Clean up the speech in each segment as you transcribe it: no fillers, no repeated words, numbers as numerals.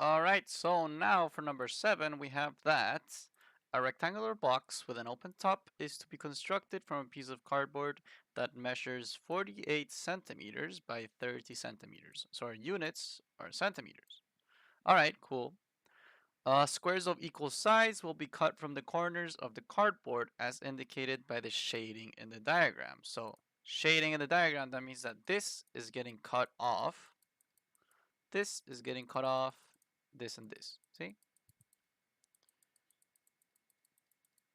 All right, so now for number 7, we have that a rectangular box with an open top is to be constructed from a piece of cardboard that measures 48 centimeters by 30 centimeters. So our units are centimeters. All right, cool. Squares of equal size will be cut from the corners of the cardboard as indicated by the shading in the diagram. So shading in the diagram, that means that this is getting cut off, this is getting cut off, this and this. See?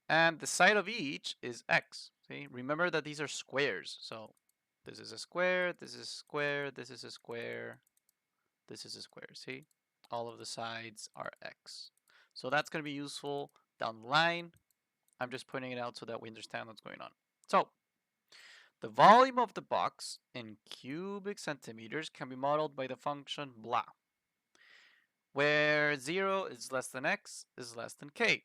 And the side of each is x. See, remember that these are squares. So this is a square, this is a square, this is a square, this is a square. See, all of the sides are x. So that's going to be useful down the line. I'm just pointing it out so that we understand what's going on. So the volume of the box in cubic centimeters can be modeled by the function blah, where 0 is less than x is less than k,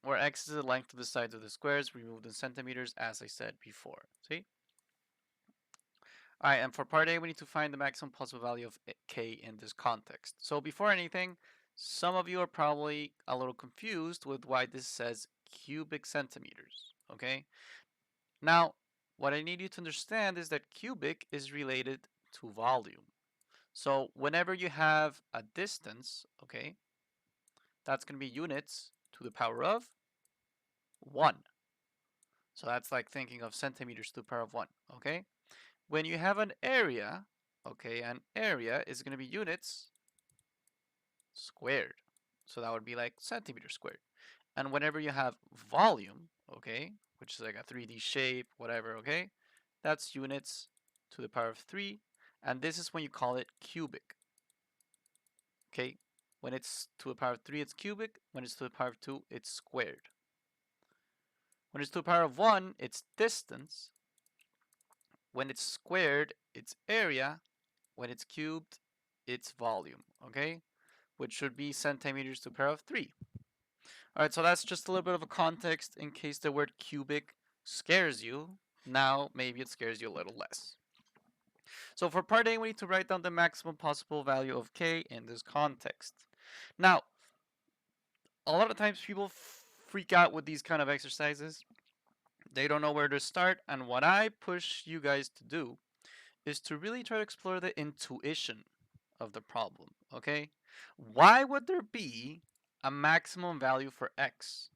where x is the length of the sides of the squares removed in centimeters, as I said before. See? All right, and for part A, we need to find the maximum possible value of k in this context. So before anything, some of you are probably a little confused with why this says cubic centimeters, okay? Now, what I need you to understand is that cubic is related to volume. So whenever you have a distance, okay, that's going to be units to the power of 1. So that's like thinking of centimeters to the power of 1, okay? When you have an area, okay, an area is going to be units squared. So that would be like centimeters squared. And whenever you have volume, okay, which is like a 3D shape, whatever, okay, that's units to the power of 3. And this is when you call it cubic, okay? When it's to the power of 3, it's cubic. When it's to the power of 2, it's squared. When it's to the power of 1, it's distance. When it's squared, it's area. When it's cubed, it's volume, okay? Which should be centimeters to the power of 3. All right, so that's just a little bit of a context in case the word cubic scares you. Now, maybe it scares you a little less. So for part A, we need to write down the maximum possible value of k in this context. Now, a lot of times people freak out with these kind of exercises. They don't know where to start, and what I push you guys to do is to really try to explore the intuition of the problem, okay? Why would there be a maximum value for x?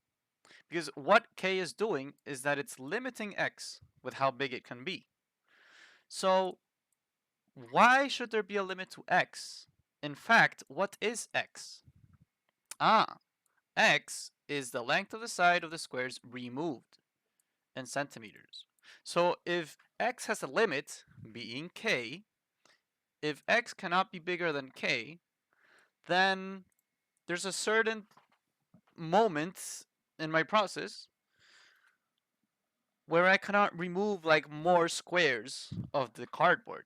Because what k is doing is that it's limiting x with how big it can be. So why should there be a limit to x? In fact, what is x? X is the length of the side of the squares removed in centimeters. So if x has a limit, being k, if x cannot be bigger than k, then there's a certain moment in my process where I cannot remove like more squares of the cardboard.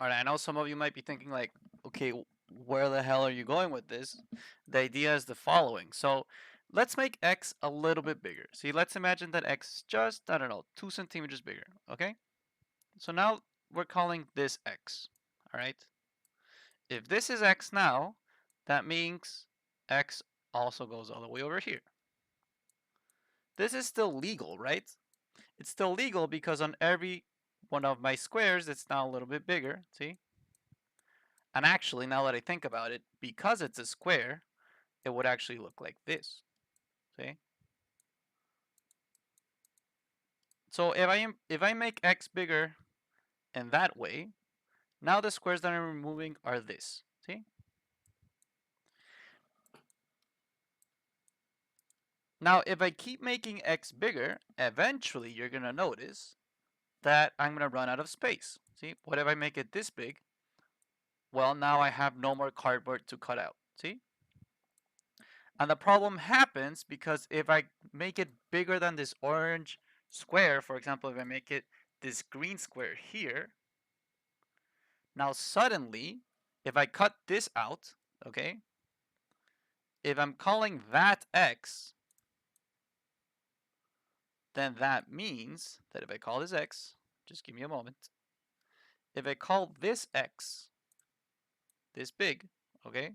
All right, I know some of you might be thinking like, okay, where the hell are you going with this? The idea is the following. So let's make x a little bit bigger. See, let's imagine that x is just, I don't know, 2 centimeters bigger, okay? So now we're calling this x, all right? If this is x now, that means x also goes all the way over here. This is still legal, right? It's still legal because on every one of my squares, it's now a little bit bigger, see? And actually, now that I think about it, because it's a square, it would actually look like this, see? So if I make x bigger in that way, now the squares that I'm removing are this, see? Now, if I keep making x bigger, eventually you're going to notice that I'm going to run out of space. See, what if I make it this big? Well, now I have no more cardboard to cut out. See? And the problem happens because if I make it bigger than this orange square, for example, if I make it this green square here, now suddenly, if I cut this out, okay, if I'm calling that x, then that means that if I call this x, just give me a moment, if I call this x this big, okay?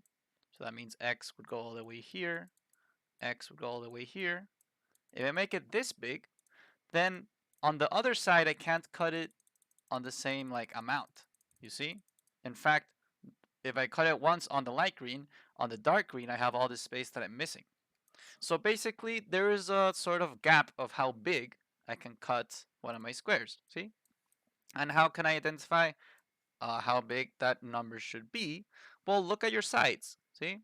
So that means x would go all the way here, x would go all the way here. If I make it this big, then on the other side, I can't cut it on the same like amount, you see? In fact, if I cut it once on the light green, on the dark green, I have all this space that I'm missing. So basically, there is a sort of gap of how big I can cut one of my squares, see? And how can I identify how big that number should be? Well, look at your sides, see?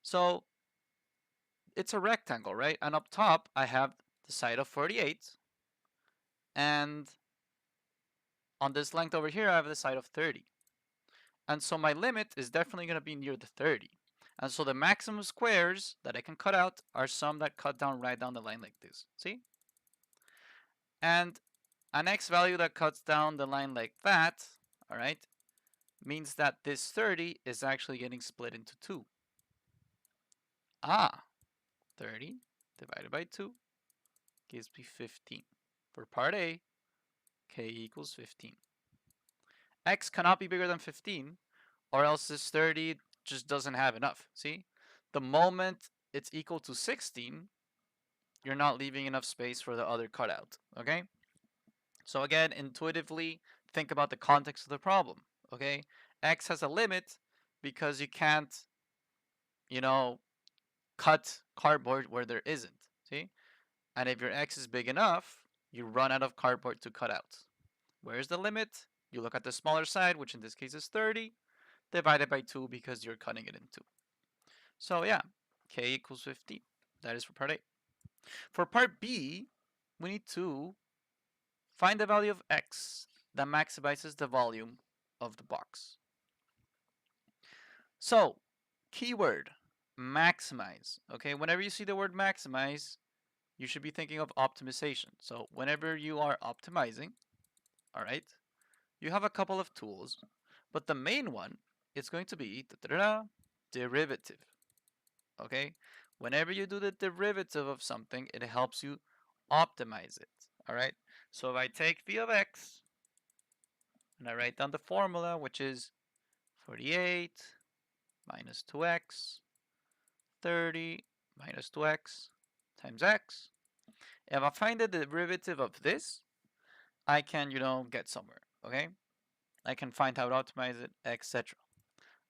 So it's a rectangle, right? And up top, I have the side of 48. And on this length over here, I have the side of 30. And so my limit is definitely going to be near the 30. And so the maximum squares that I can cut out are some that cut down right down the line like this. See? And an x value that cuts down the line like that, all right, means that this 30 is actually getting split into 2. Ah, 30 divided by 2 gives me 15. For part A, k equals 15. X cannot be bigger than 15, or else this 30 just doesn't have enough. See? The moment it's equal to 16, you're not leaving enough space for the other cutout. Okay? So again, intuitively, think about the context of the problem. Okay? X has a limit because you can't, you know, cut cardboard where there isn't. See? And if your X is big enough, you run out of cardboard to cut out. Where's the limit? You look at the smaller side, which in this case is 30, divided by 2 because you're cutting it in 2. So yeah, k equals 15. That is for part A. For part B, we need to find the value of x that maximizes the volume of the box. So, keyword, maximize. Okay, whenever you see the word maximize, you should be thinking of optimization. So whenever you are optimizing, all right, you have a couple of tools, but the main one is going to be derivative. Okay, whenever you do the derivative of something, it helps you optimize it. All right, so if I take v of x and I write down the formula, which is 48 minus 2x, 30 minus 2x times x. If I find the derivative of this, I can, get somewhere, okay? I can find how to optimize it, etc.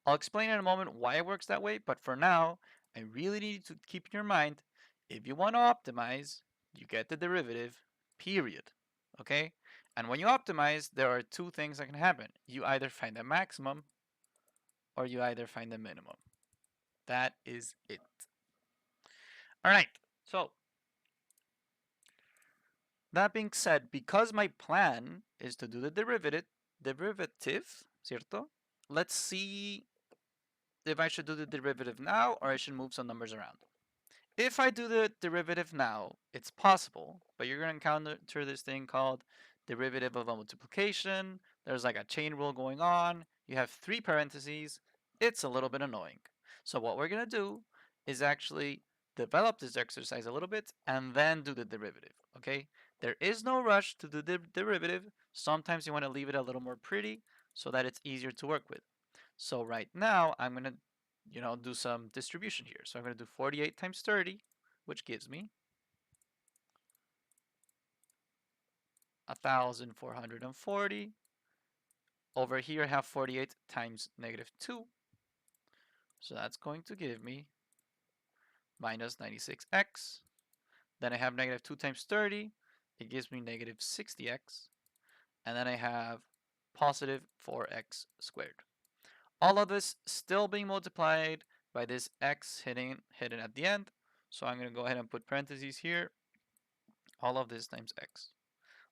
I'll explain in a moment why it works that way, but for now, I really need you to keep in your mind, if you want to optimize, you get the derivative, period. Okay? And when you optimize, there are two things that can happen. You either find the maximum or you either find the minimum. That is it. All right. So, that being said, because my plan is to do the derivative, ¿cierto? Let's see if I should do the derivative now or I should move some numbers around. If I do the derivative now, it's possible, but you're going to encounter this thing called derivative of a multiplication. There's like a chain rule going on. You have 3 parentheses. It's a little bit annoying. So what we're going to do is actually develop this exercise a little bit and then do the derivative, okay? There is no rush to do the derivative. Sometimes you want to leave it a little more pretty so that it's easier to work with. So right now, I'm going to do some distribution here. So I'm going to do 48 times 30, which gives me 1,440. Over here, I have 48 times negative 2. So that's going to give me minus 96x. Then I have negative 2 times 30. It gives me negative 60x. And then I have positive 4x squared. All of this still being multiplied by this x hidden at the end. So I'm going to go ahead and put parentheses here. All of this times x.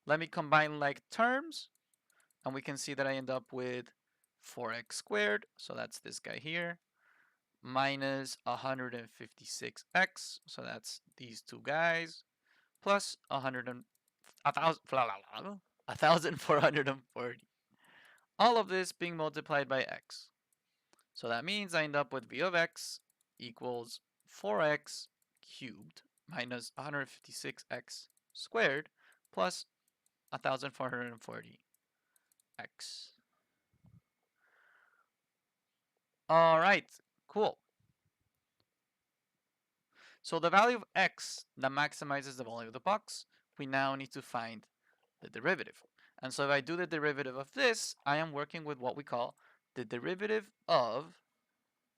Let me combine like terms, and we can see that I end up with 4x squared, so that's this guy here, minus 156x, so that's these two guys, plus 1,440. All of this being multiplied by x. So that means I end up with v of x equals 4x cubed minus 156x squared plus 1,440x. All right. Cool. So the value of x that maximizes the volume of the box, we now need to find the derivative. And so if I do the derivative of this, I am working with what we call the derivative of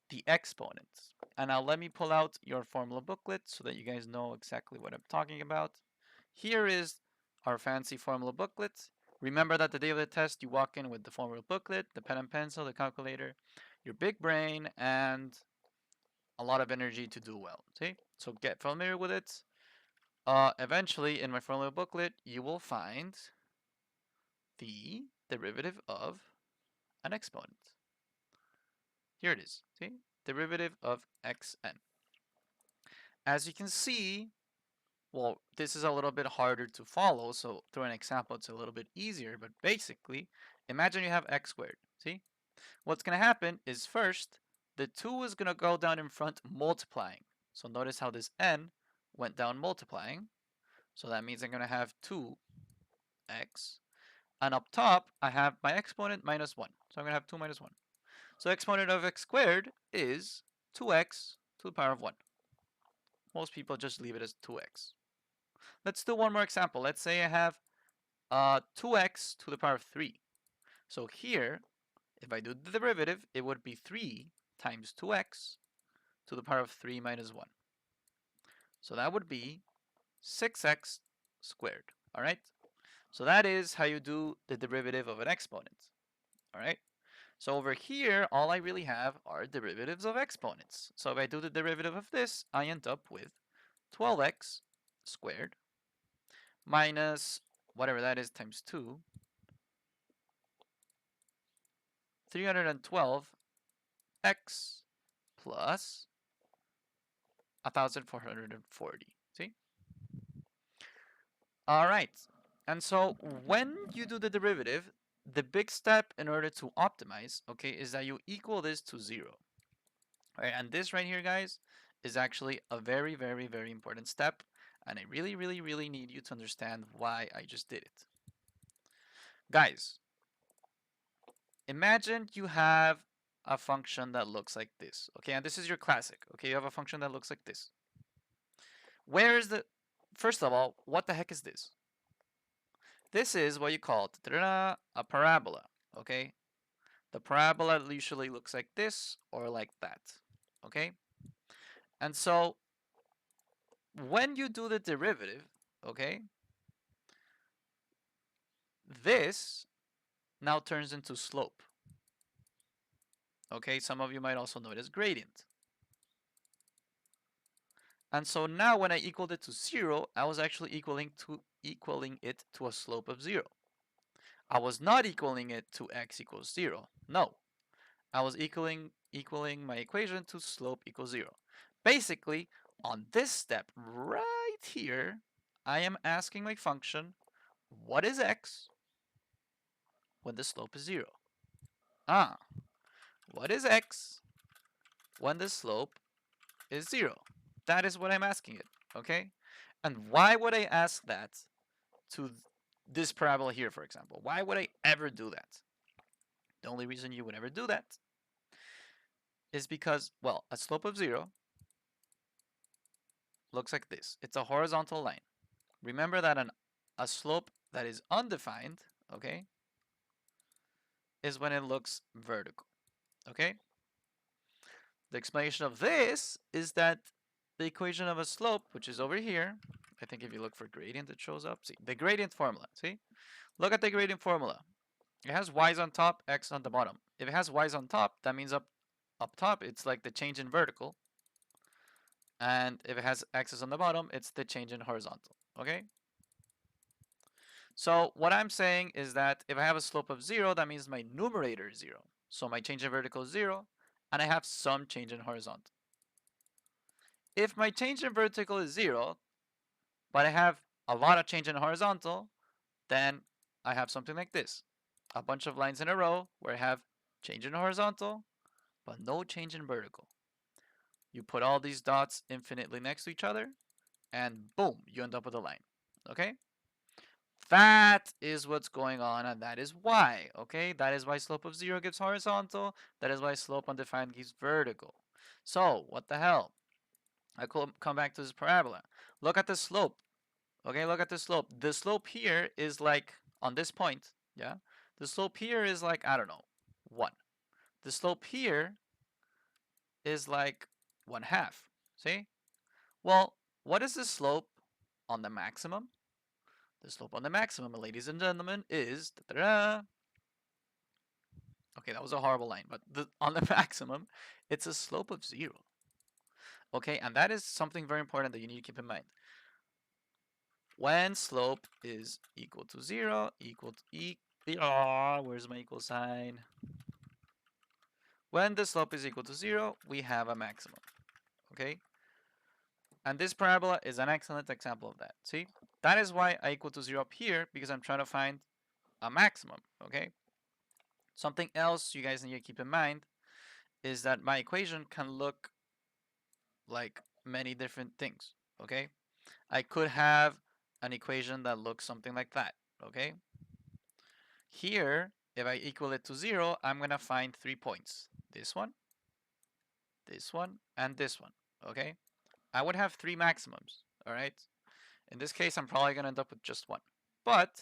the exponents. And now let me pull out your formula booklet so that you guys know exactly what I'm talking about. Here is our fancy formula booklet. Remember that the day of the test, you walk in with the formula booklet, the pen and pencil, the calculator, your big brain, and a lot of energy to do well. See? So get familiar with it. Eventually, in my formula booklet, you will find the derivative of an exponent. Here it is. See? Derivative of xn. As you can see, well, this is a little bit harder to follow, so through an example, it's a little bit easier, but basically, imagine you have x squared. See? What's going to happen is first, the 2 is going to go down in front multiplying. So notice how this n went down multiplying. So that means I'm going to have 2x. And up top, I have my exponent minus 1. So I'm going to have 2 minus 1. So exponent of x squared is 2x to the power of 1. Most people just leave it as 2x. Let's do one more example. Let's say I have 2x to the power of 3. So here, if I do the derivative, it would be 3 times 2x to the power of 3 minus 1. So that would be 6x squared. All right? So that is how you do the derivative of an exponent. All right? So over here, all I really have are derivatives of exponents. So if I do the derivative of this, I end up with 12x squared minus whatever that is times 2, 312x plus 1440. See? All right. And so when you do the derivative, the big step in order to optimize, okay, is that you equal this to 0. All right, and this right here, guys, is actually a very, very, very important step. And I really, really, really need you to understand why I just did it. Guys, imagine you have a function that looks like this, okay? And this is your classic, okay? You have a function that looks like this. Where is the... First of all, what the heck is this? This is what you call a parabola, okay? The parabola usually looks like this or like that, okay? And so when you do the derivative, okay, this now turns into slope. Okay, some of you might also know it as gradient. And so now when I equaled it to 0, I was actually equaling it to a slope of 0. I was not equaling it to x equals 0. No. I was equaling my equation to slope equals 0. Basically, on this step right here, I am asking my function, what is x when the slope is 0? What is x when the slope is 0? That is what I'm asking it, okay? And why would I ask that to this parabola here, for example? Why would I ever do that? The only reason you would ever do that is because, well, a slope of 0 looks like this. It's a horizontal line. Remember that a slope that is undefined, okay, is when it looks vertical, okay? The explanation of this is that the equation of a slope, which is over here, I think if you look for gradient, it shows up. See, the gradient formula, see? Look at the gradient formula. It has y's on top, x on the bottom. If it has y's on top, that means up top, it's like the change in vertical. And if it has x's on the bottom, it's the change in horizontal, okay? So what I'm saying is that if I have a slope of 0, that means my numerator is 0. So my change in vertical is 0, and I have some change in horizontal. If my change in vertical is 0, but I have a lot of change in horizontal, then I have something like this. A bunch of lines in a row where I have change in horizontal, but no change in vertical. You put all these dots infinitely next to each other, and boom, you end up with a line, okay? That is what's going on, and that is why, okay? That is why slope of 0 gives horizontal. That is why slope undefined gives vertical. So, what the hell? I come back to this parabola. Look at the slope. Okay, look at the slope. The slope here is like on this point, yeah? The slope here is like, I don't know, 1. The slope here is like 1/2. See? Well, what is the slope on the maximum? The slope on the maximum, ladies and gentlemen, is okay, that was a horrible line, but on the maximum, it's a slope of 0. Okay, and that is something very important that you need to keep in mind. When slope is equal to 0, equal to where's my equal sign? When the slope is equal to 0, we have a maximum. Okay? And this parabola is an excellent example of that. See? That is why I equal to 0 up here, because I'm trying to find a maximum. Okay? Something else you guys need to keep in mind is that my equation can look like many different things. Okay? I could have an equation that looks something like that. Okay? Here, if I equal it to 0, I'm going to find 3 points. This one, and this one. Okay? I would have 3 maximums. Alright? In this case, I'm probably going to end up with just 1. But,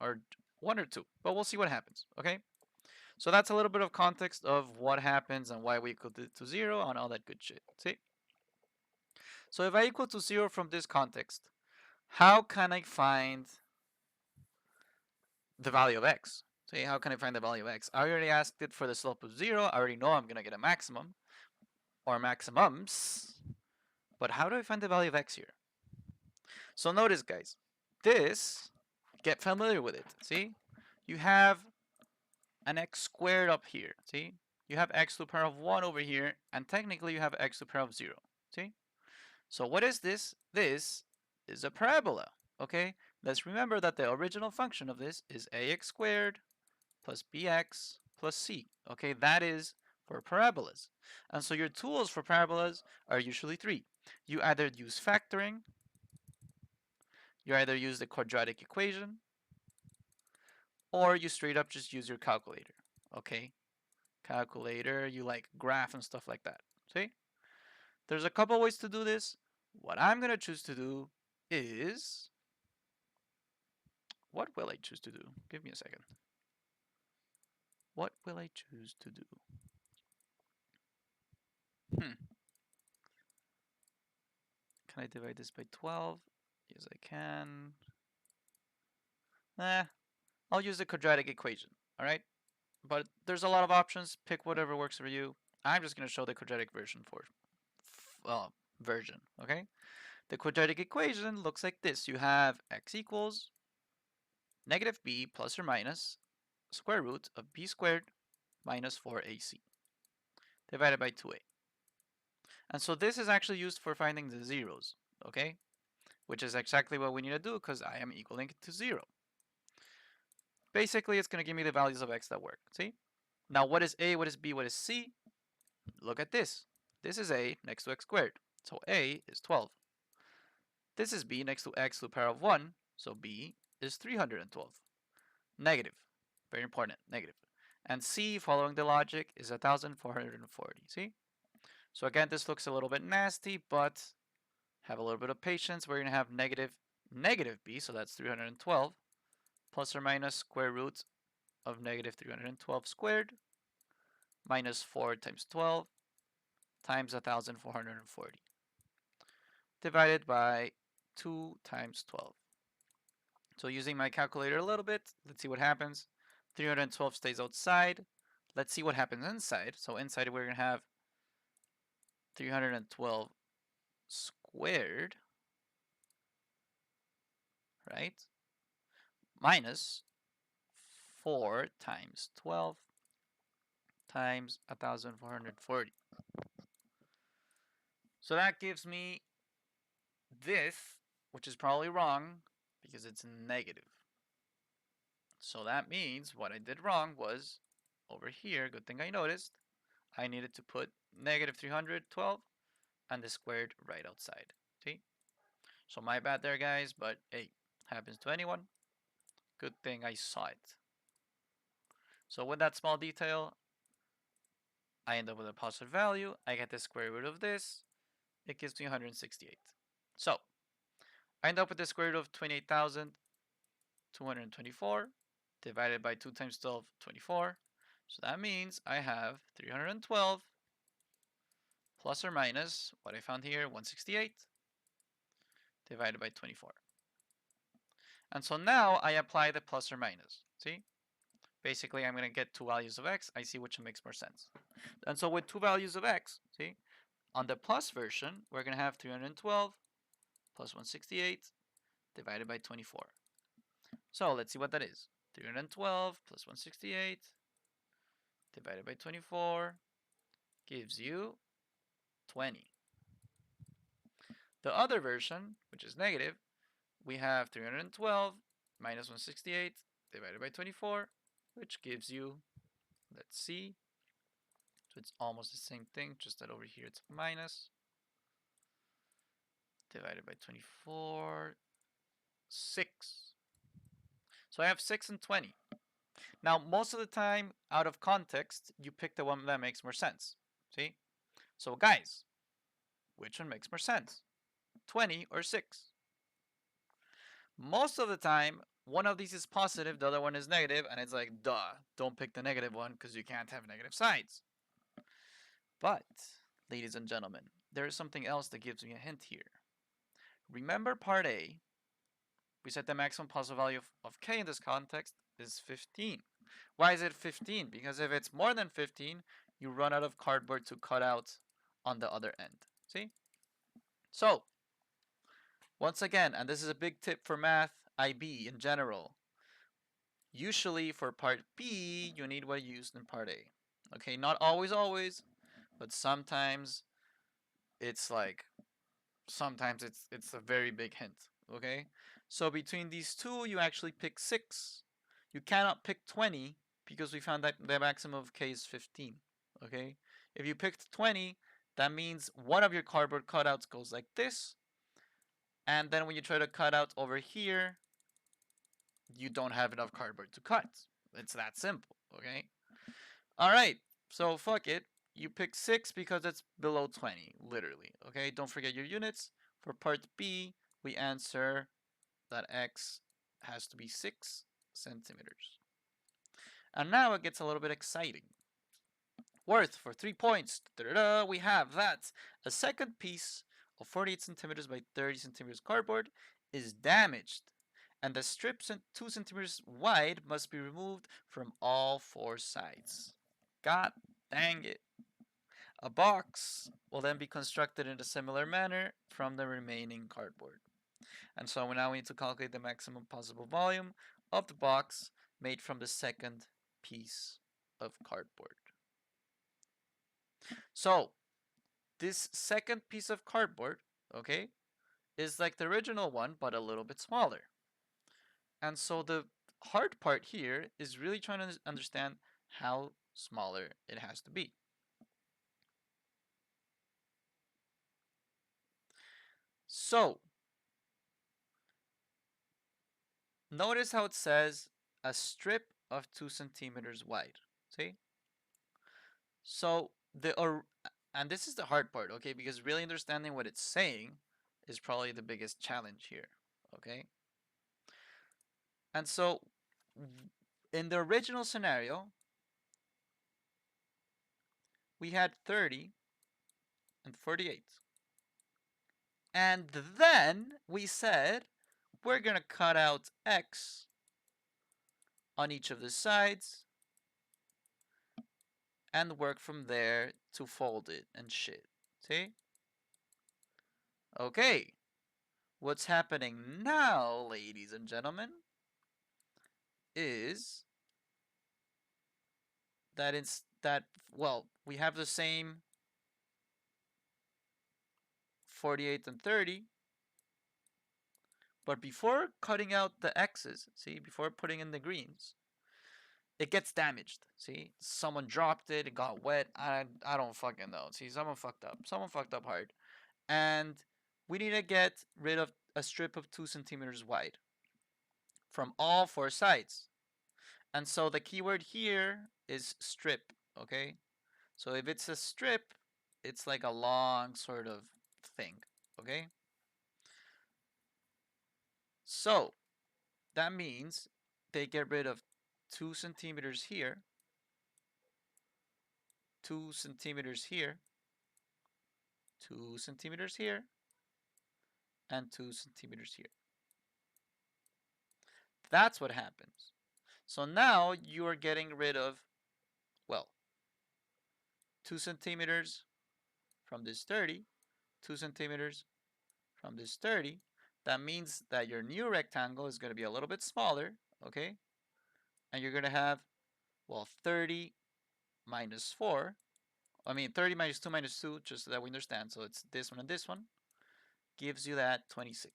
or 1 or 2. But we'll see what happens. Okay? So that's a little bit of context of what happens and why we equal it to 0 and all that good shit. See? So if I equal to 0 from this context, how can I find the value of x? See, how can I find the value of x? I already asked it for the slope of 0. I already know I'm going to get a maximum or maximums. But how do I find the value of x here? So notice, guys, this, get familiar with it. See? You have an x squared up here. See? You have x to the power of 1 over here, and technically you have x to the power of 0. See? So what is this? This is a parabola. Okay? Let's remember that the original function of this is ax squared plus bx plus c. Okay? That is for parabolas. And so your tools for parabolas are usually 3. You either use factoring, you either use the quadratic equation, or you straight up just use your calculator. Okay? Calculator, you like graph and stuff like that. See? There's a couple ways to do this. What I'm going to choose to do is... What will I choose to do? Give me a second. What will I choose to do? Can I divide this by 12? Yes, I can. I'll use the quadratic equation, all right? But there's a lot of options. Pick whatever works for you. I'm just going to show the quadratic version okay? The quadratic equation looks like this. You have x equals negative b plus or minus square root of b squared minus 4ac divided by 2a. And so this is actually used for finding the zeros, okay? Which is exactly what we need to do because I am equaling it to 0. Basically, it's going to give me the values of x that work, see? Now, what is a, what is b, what is c? Look at this. This is a next to x squared, so a is 12. This is b next to x to the power of 1, so b is 312. Negative, very important, negative. And c, following the logic, is 1440, see? So again, this looks a little bit nasty, but have a little bit of patience. We're going to have negative b, so that's 312, plus or minus square root of negative 312 squared, minus 4 times 12, times 1440, divided by 2 times 12. So using my calculator a little bit, let's see what happens. 312 stays outside. Let's see what happens inside. So inside we're going to have 312 squared, right? Minus 4 times 12 times 1440. So that gives me this, which is probably wrong because it's negative. So that means what I did wrong was over here, good thing I noticed, I needed to put negative 312 and the squared right outside. See? So my bad there, guys, but hey, happens to anyone. Good thing I saw it. So with that small detail, I end up with a positive value. I get the square root of this. It gives me 168. So I end up with the square root of 28,224 divided by 2 times 12, 24. So that means I have 312 plus or minus what I found here, 168 divided by 24. And so now I apply the plus or minus. See? Basically, I'm going to get two values of x. I see which makes more sense. And so with two values of x, see, on the plus version, we're going to have 312 plus 168 divided by 24. So let's see what that is. 312 plus 168 divided by 24 gives you 20. The other version, which is negative, we have 312 minus 168 divided by 24, which gives you, let's see, so it's almost the same thing, just that over here it's minus, divided by 24, 6. So I have 6 and 20. Now, most of the time, out of context, you pick the one that makes more sense. See? So guys, which one makes more sense? 20 or 6? Most of the time, one of these is positive, the other one is negative, and it's like, duh, don't pick the negative one because you can't have negative sides. But, ladies and gentlemen, there is something else that gives me a hint here. Remember part A, we said the maximum possible value of k in this context is 15. Why is it 15? Because if it's more than 15, you run out of cardboard to cut out on the other end. See? So, once again, and this is a big tip for math IB in general, usually for part B, you need what you used in part A. Okay, not always, but sometimes it's like, sometimes it's a very big hint. Okay, so between these two, you actually pick 6. You cannot pick 20 because we found that the maximum of k is 15. Okay, if you picked 20, that means one of your cardboard cutouts goes like this, and then when you try to cut out over here, you don't have enough cardboard to cut. It's that simple. Okay, all right, so fuck it. You pick 6 because it's below 20, literally. Okay, don't forget your units. For part B, we answer that x has to be 6 centimeters. And now it gets a little bit exciting. Worth for 3 points. Da-da-da, we have that a second piece of 48 centimeters by 30 centimeters cardboard is damaged, and the strip 2 centimeters wide must be removed from all 4 sides. God dang it. A box will then be constructed in a similar manner from the remaining cardboard. And so now we need to calculate the maximum possible volume of the box made from the second piece of cardboard. So this second piece of cardboard, okay, is like the original one, but a little bit smaller. And so the hard part here is really trying to understand how smaller it has to be. So notice how it says a strip of 2 centimeters wide. See? So and this is the hard part, okay? Because really understanding what it's saying is probably the biggest challenge here, okay? And so in the original scenario, we had 30 and 48. And then we said we're going to cut out x on each of the sides and work from there to fold it and shit. See? Okay. What's happening now, ladies and gentlemen, is that we have the same 48 and 30, but before cutting out the x's, see, before putting in the greens, it gets damaged. See, someone dropped it, it got wet. I don't fucking know. See, someone fucked up. Someone fucked up hard, and we need to get rid of a strip of 2 centimeters wide from all 4 sides. And so the keyword here is strip. Okay, So if it's a strip, it's like a long sort of thing, okay? So that means they get rid of 2 centimeters here, 2 centimeters here, 2 centimeters here, and 2 centimeters here. That's what happens. So now you are getting rid of, well, 2 centimeters from this 30, 2 centimeters from this 30. That means that your new rectangle is going to be a little bit smaller, okay? And you're going to have, well, 30 minus 4. I mean, 30 minus 2 minus 2, just so that we understand. So it's this one and this one. Gives you that 26.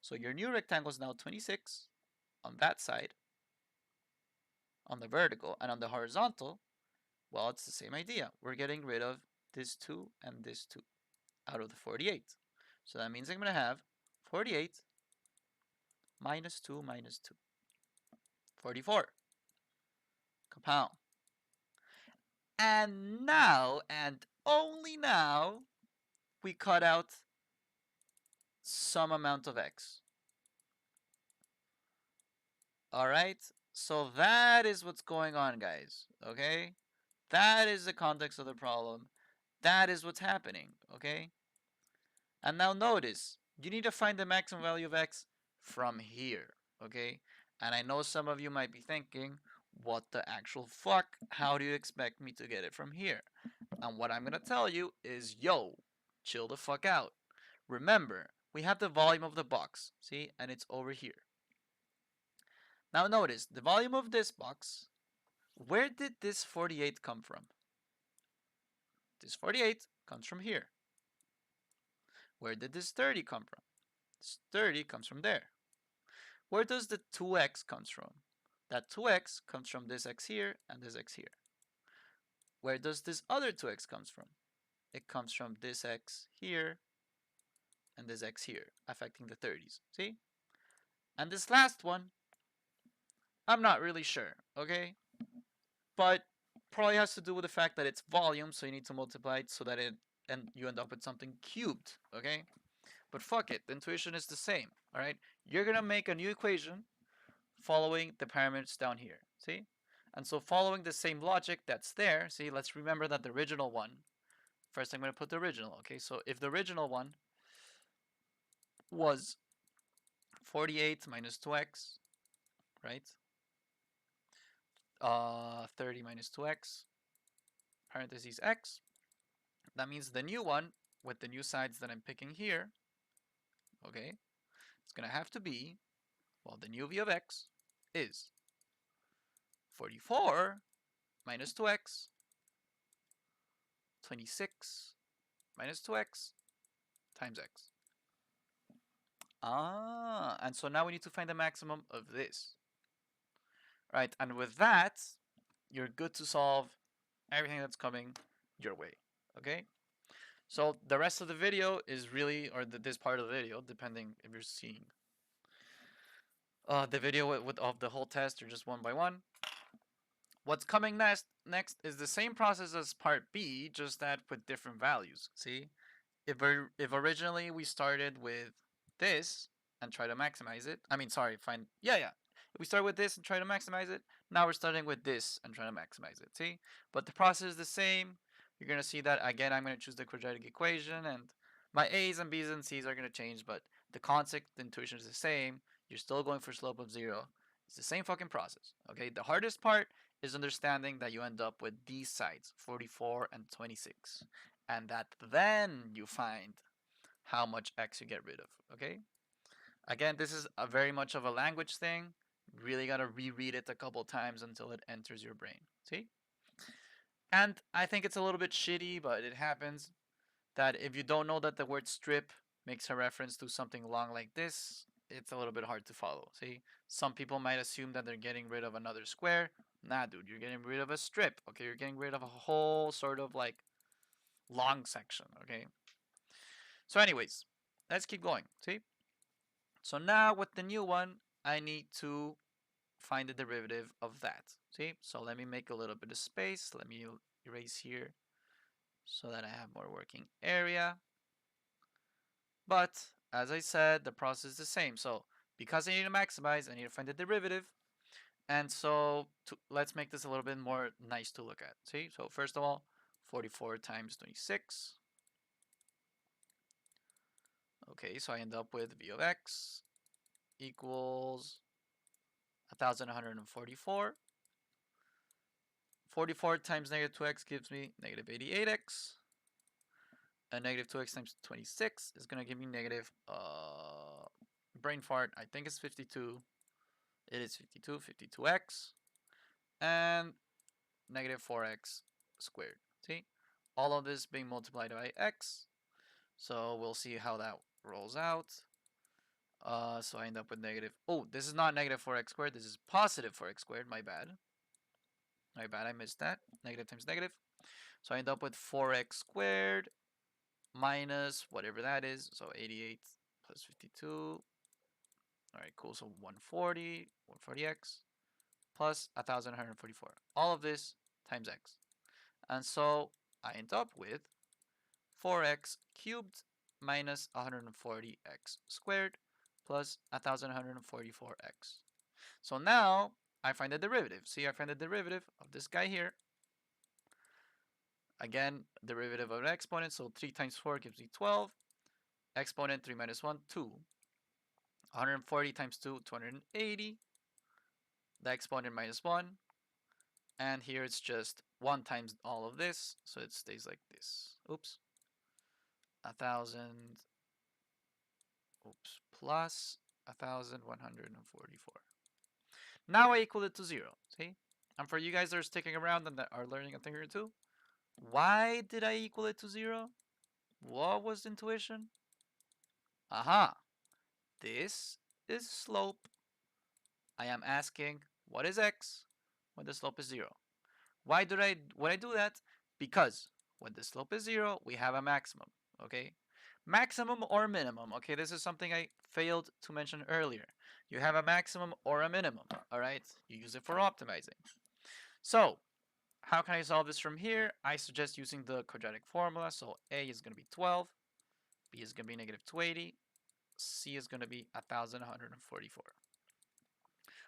So your new rectangle is now 26 on that side, on the vertical, and on the horizontal, well, it's the same idea. We're getting rid of this 2 and this 2 out of the 48. So that means I'm going to have 48 minus 2 minus 2. 44. Compound. And now, and only now, we cut out some amount of x. Alright? So that is what's going on, guys. Okay? That is the context of the problem. That is what's happening. Okay? And now notice, you need to find the maximum value of x from here. Okay? And I know some of you might be thinking, what the actual fuck? How do you expect me to get it from here? And what I'm going to tell you is, yo, chill the fuck out. Remember, we have the volume of the box, see? And it's over here. Now notice, the volume of this box, where did this 48 come from? This 48 comes from here. Where did this 30 come from? This 30 comes from there. Where does the 2x comes from? That 2x comes from this x here and this x here. Where does this other 2x comes from? It comes from this x here and this x here, affecting the 30s. See? And this last one, I'm not really sure, okay? But probably has to do with the fact that it's volume, so you need to multiply it so that you end up with something cubed, okay? But fuck it, the intuition is the same, all right? You're gonna make a new equation following the parameters down here, see? And so following the same logic that's there, see, let's remember that the original one, first I'm gonna put the original, okay? So if the original one was 48 minus 2x, right? 30 minus 2x, parentheses x. That means the new one, with the new sides that I'm picking here, okay, it's going to have to be, well, the new v of x is 44 minus 2x, 26 minus 2x times x. And so now we need to find the maximum of this. Right, and with that, you're good to solve everything that's coming your way, okay? So the rest of the video is really, or this part of the video, depending if you're seeing the video of the whole test or just one by one. What's coming next is the same process as part B, just that with different values. See, if originally we started with this and try to maximize it, I mean, sorry, fine, yeah. If we start with this and try to maximize it, now we're starting with this and trying to maximize it. See, but the process is the same. You're gonna see that again. I'm gonna choose the quadratic equation, and my A's and B's and C's are gonna change, but the concept, the intuition is the same. You're still going for slope of 0. It's the same fucking process. Okay, the hardest part is understanding that you end up with these sides, 44 and 26, and that then you find how much x you get rid of. Okay, again, this is a very much of a language thing. Really gotta reread it a couple times until it enters your brain. See? And I think it's a little bit shitty, but it happens, that if you don't know that the word strip makes a reference to something long like this, it's a little bit hard to follow. See? Some people might assume that they're getting rid of another square. Nah, dude, you're getting rid of a strip. Okay, you're getting rid of a whole sort of like long section. Okay. So, anyways, let's keep going. See? So now with the new one, I need to find the derivative of that. See? So let me make a little bit of space. Let me erase here so that I have more working area. But as I said, the process is the same. So because I need to maximize, I need to find the derivative. And so let's make this a little bit more nice to look at. See, so first of all, 44 times 26. Okay, so I end up with v of x equals 1,144. 44 times negative 2x gives me negative 88x. And negative 2x times 26 is going to give me negative, brain fart, I think it's 52. It is 52, 52x. And negative 4x squared. See? All of this being multiplied by x. So we'll see how that rolls out. So I end up with negative, oh, this is not negative 4x squared. This is positive 4x squared. My bad. My bad, I missed that. Negative times negative. So I end up with 4x squared minus whatever that is. So 88 plus 52. All right, cool. So 140, 140x plus 1,144. All of this times x. And so I end up with 4x cubed minus 140x squared plus 1,144x. So now I find the derivative. See, I find the derivative of this guy here. Again, derivative of an exponent. So 3 times 4 gives me 12. Exponent 3 minus 1, 2. 140 times 2, 280. The exponent minus 1. And here it's just 1 times all of this. So it stays like this. Oops. 1,000. Oops. Plus 1,144. Now I equal it to 0. See? And for you guys that are sticking around and that are learning a thing or two, why did I equal it to 0? What was intuition? Aha. This is slope. I am asking, what is x when the slope is 0? Would I do that? Because when the slope is 0, we have a maximum, okay? Maximum or minimum, okay? This is something I failed to mention earlier. You have a maximum or a minimum, all right? You use it for optimizing. So, how can I solve this from here? I suggest using the quadratic formula. So A is going to be 12, B is going to be negative 280, C is going to be 1,144.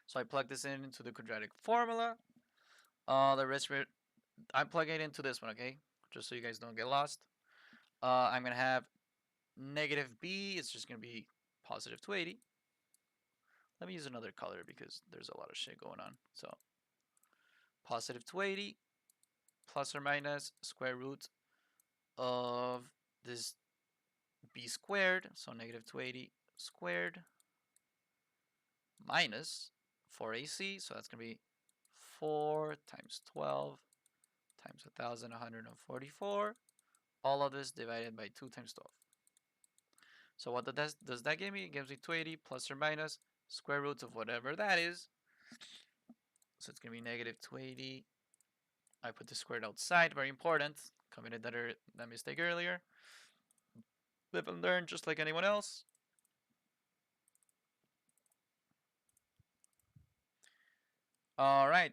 So I plug this in into the quadratic formula. The rest of it, I'm plugging it into this one, okay? Just so you guys don't get lost. I'm going to have negative B. It's just going to be positive 280. Let me use another color because there's a lot of shit going on. So positive 280 plus or minus square root of this B squared. So negative 280 squared minus 4AC. So that's going to be 4 times 12 times 1,144. All of this divided by 2 times 12. So what does that give me? It gives me 280 plus or minus square roots of whatever that is. So it's going to be negative 280. I put the squared outside. Very important. Committed that mistake earlier. Live and learn just like anyone else. All right.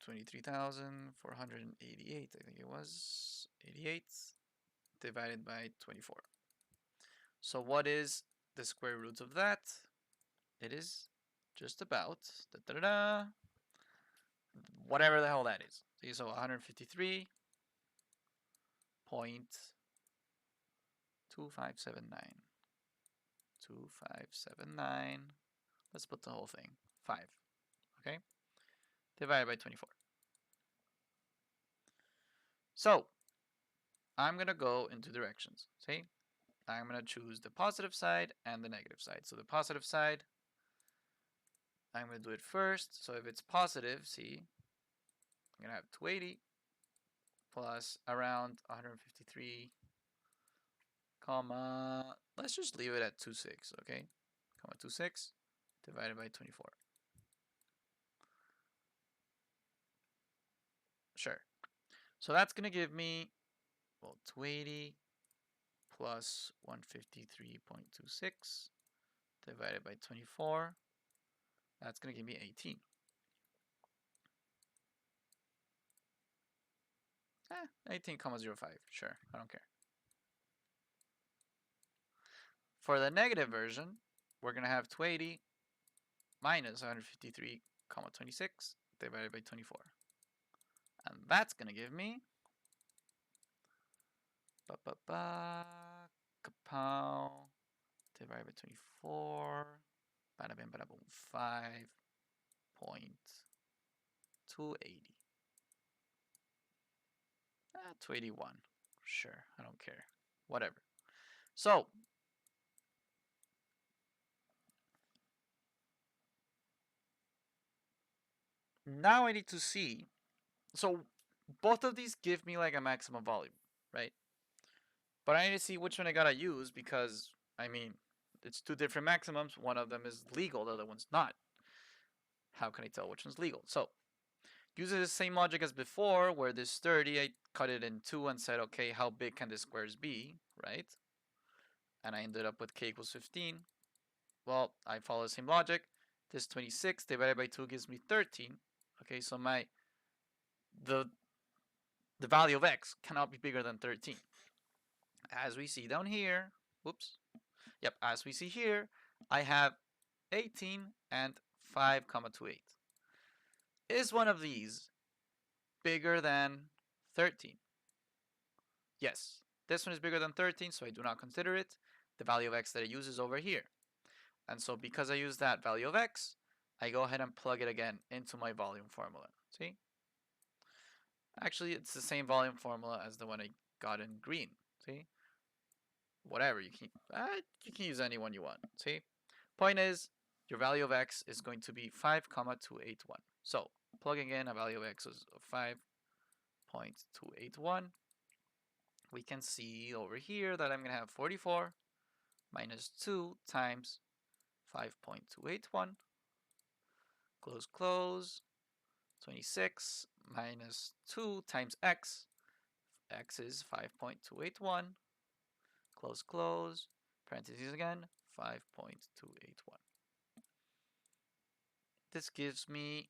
23,488, I think it was. 88 divided by 24. So what is the square root of that? It is just about whatever the hell that is. See, so 153.2579. 2579. Let's put the whole thing. 5. Okay? Divided by 24. So I'm going to go into directions. See? I'm going to choose the positive side and the negative side. So the positive side, I'm going to do it first. So if it's positive, see, I'm going to have 280 plus around 153, comma, let's just leave it at 26, okay? Comma 26 divided by 24. Sure. So that's going to give me, well, 280 plus 153.26 divided by 24. That's going to give me 18. 18,05. Sure, I don't care. For the negative version, we're going to have 280 minus 153,26 divided by 24. And that's going to give me kapow divided by 24. Bada bing, bada boom. 5.280. 281. Sure, I don't care. Whatever. So, now I need to see. So, both of these give me like a maximum volume, right? But I need to see which one I gotta use because, I mean, it's two different maximums. One of them is legal, the other one's not. How can I tell which one's legal? So, using the same logic as before, where this 30, I cut it in two and said, okay, how big can the squares be, right? And I ended up with k equals 15. Well, I follow the same logic. This 26 divided by 2 gives me 13. Okay, so the value of x cannot be bigger than 13. As we see down here, whoops. Yep, as we see here, I have 18 and 5,28. Is one of these bigger than 13? Yes, this one is bigger than 13, so I do not consider it. The value of x that I use is over here. And so because I use that value of x, I go ahead and plug it again into my volume formula. See? Actually, it's the same volume formula as the one I got in green. See? Whatever, you can use any one you want. See? Point is, your value of x is going to be 5,281. So, plugging in a value of x of 5.281, we can see over here that I'm going to have 44 minus 2 times 5.281, close, close, 26 minus 2 times x, x is 5.281, close, close, parentheses again, 5.281. This gives me,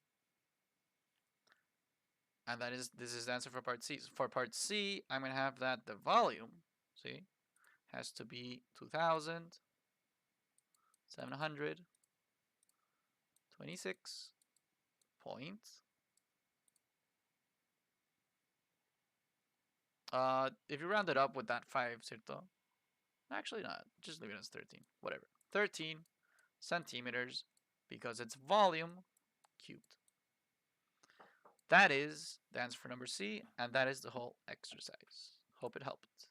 and this is the answer for part C. For part C, I'm going to have that the volume, see, has to be 2,726 points. If you round it up with that 5, ¿cierto? Actually not, just leave it as 13, whatever. 13 centimeters because it's volume cubed. That is the answer for number C, and that is the whole exercise. Hope it helped.